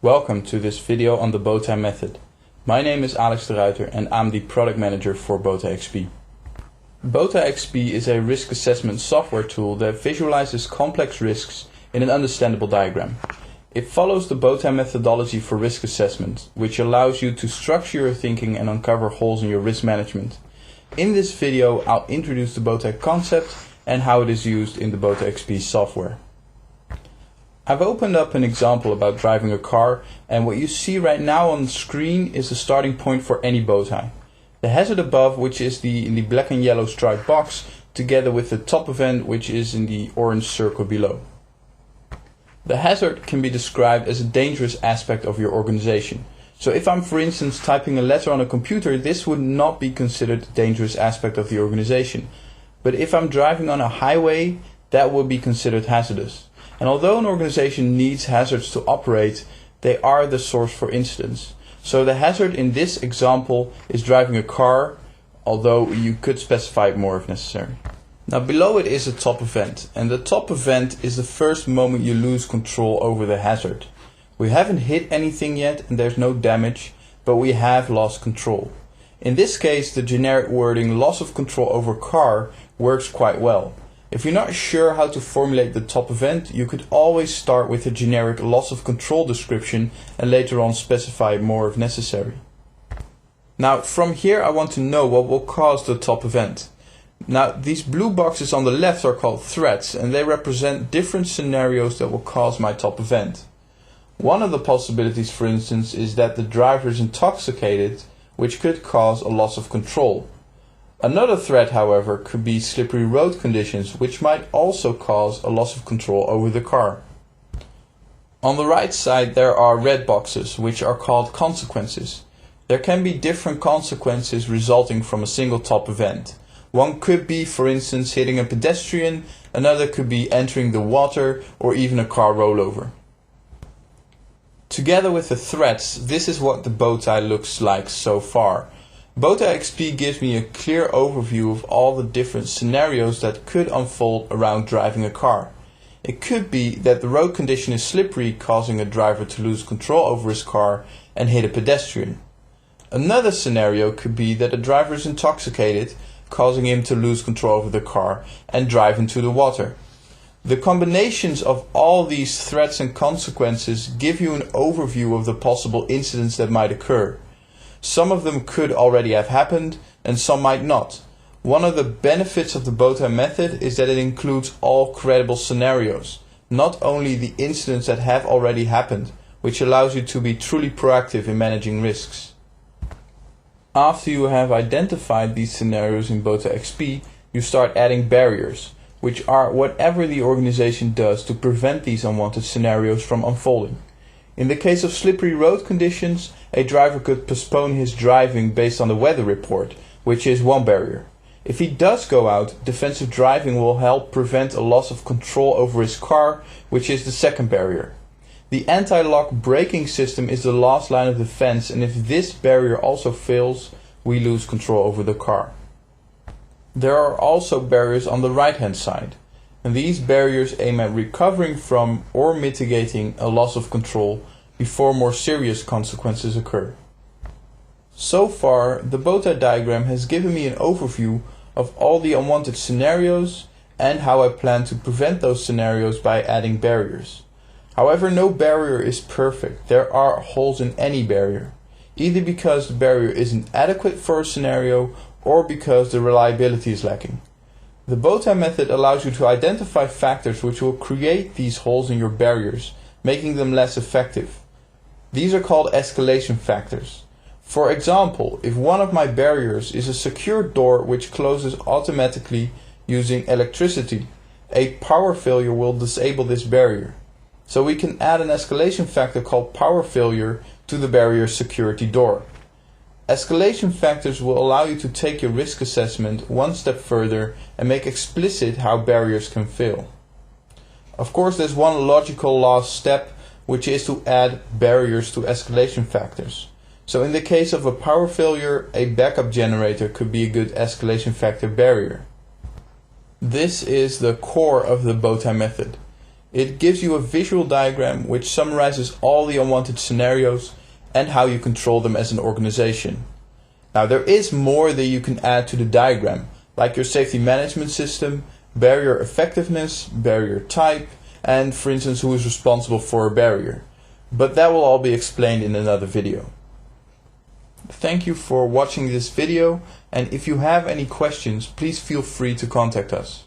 Welcome to this video on the Bowtie method. My name is Alex de Ruiter and I'm the product manager for Bowtie XP. Bowtie XP is a risk assessment software tool that visualizes complex risks in an understandable diagram. It follows the Bowtie methodology for risk assessment, which allows you to structure your thinking and uncover holes in your risk management. In this video, I'll introduce the Bowtie concept and how it is used in the Bowtie XP software. I've opened up an example about driving a car, and what you see right now on the screen is the starting point for any bowtie. The hazard above, which is in the black and yellow striped box, together with the top event, which is in the orange circle below. The hazard can be described as a dangerous aspect of your organization. So if I'm, for instance, typing a letter on a computer, this would not be considered a dangerous aspect of the organization. But if I'm driving on a highway, that would be considered hazardous. And although an organization needs hazards to operate, they are the source for incidents. So the hazard in this example is driving a car, although you could specify it more if necessary. Now below it is a top event, and the top event is the first moment you lose control over the hazard. We haven't hit anything yet and there's no damage, but we have lost control. In this case, the generic wording loss of control over car works quite well. If you're not sure how to formulate the top event, you could always start with a generic loss of control description and later on specify more if necessary. Now from here I want to know what will cause the top event. Now these blue boxes on the left are called threats, and they represent different scenarios that will cause my top event. One of the possibilities, for instance, is that the driver is intoxicated, which could cause a loss of control. Another threat, however, could be slippery road conditions, which might also cause a loss of control over the car. On the right side there are red boxes, which are called consequences. There can be different consequences resulting from a single top event. One could be, for instance, hitting a pedestrian, another could be entering the water, or even a car rollover. Together with the threats, this is what the bowtie looks like so far. Bowtie XP gives me a clear overview of all the different scenarios that could unfold around driving a car. It could be that the road condition is slippery, causing a driver to lose control over his car and hit a pedestrian. Another scenario could be that a driver is intoxicated, causing him to lose control over the car and drive into the water. The combinations of all these threats and consequences give you an overview of the possible incidents that might occur. Some of them could already have happened and some might not. One of the benefits of the Bowtie method is that it includes all credible scenarios, not only the incidents that have already happened, which allows you to be truly proactive in managing risks. After you have identified these scenarios in Bowtie XP, you start adding barriers, which are whatever the organization does to prevent these unwanted scenarios from unfolding. In the case of slippery road conditions, a driver could postpone his driving based on the weather report, which is one barrier. If he does go out, defensive driving will help prevent a loss of control over his car, which is the second barrier. The anti-lock braking system is the last line of defense, and if this barrier also fails, we lose control over the car. There are also barriers on the right hand side, and these barriers aim at recovering from or mitigating a loss of control before more serious consequences occur. So far, the Bowtie diagram has given me an overview of all the unwanted scenarios and how I plan to prevent those scenarios by adding barriers. However, no barrier is perfect. There are holes in any barrier, either because the barrier isn't adequate for a scenario or because the reliability is lacking. The Bowtie method allows you to identify factors which will create these holes in your barriers, making them less effective. These are called escalation factors. For example, if one of my barriers is a secure door which closes automatically using electricity, a power failure will disable this barrier. So we can add an escalation factor called power failure to the barrier's security door. Escalation factors will allow you to take your risk assessment one step further and make explicit how barriers can fail. Of course, there's one logical last step, which is to add barriers to escalation factors. So in the case of a power failure, a backup generator could be a good escalation factor barrier. This is the core of the Bowtie method. It gives you a visual diagram which summarizes all the unwanted scenarios and how you control them as an organization. Now there is more that you can add to the diagram, like your safety management system, barrier effectiveness, barrier type, and for instance who is responsible for a barrier. But that will all be explained in another video. Thank you for watching this video, and if you have any questions, please feel free to contact us.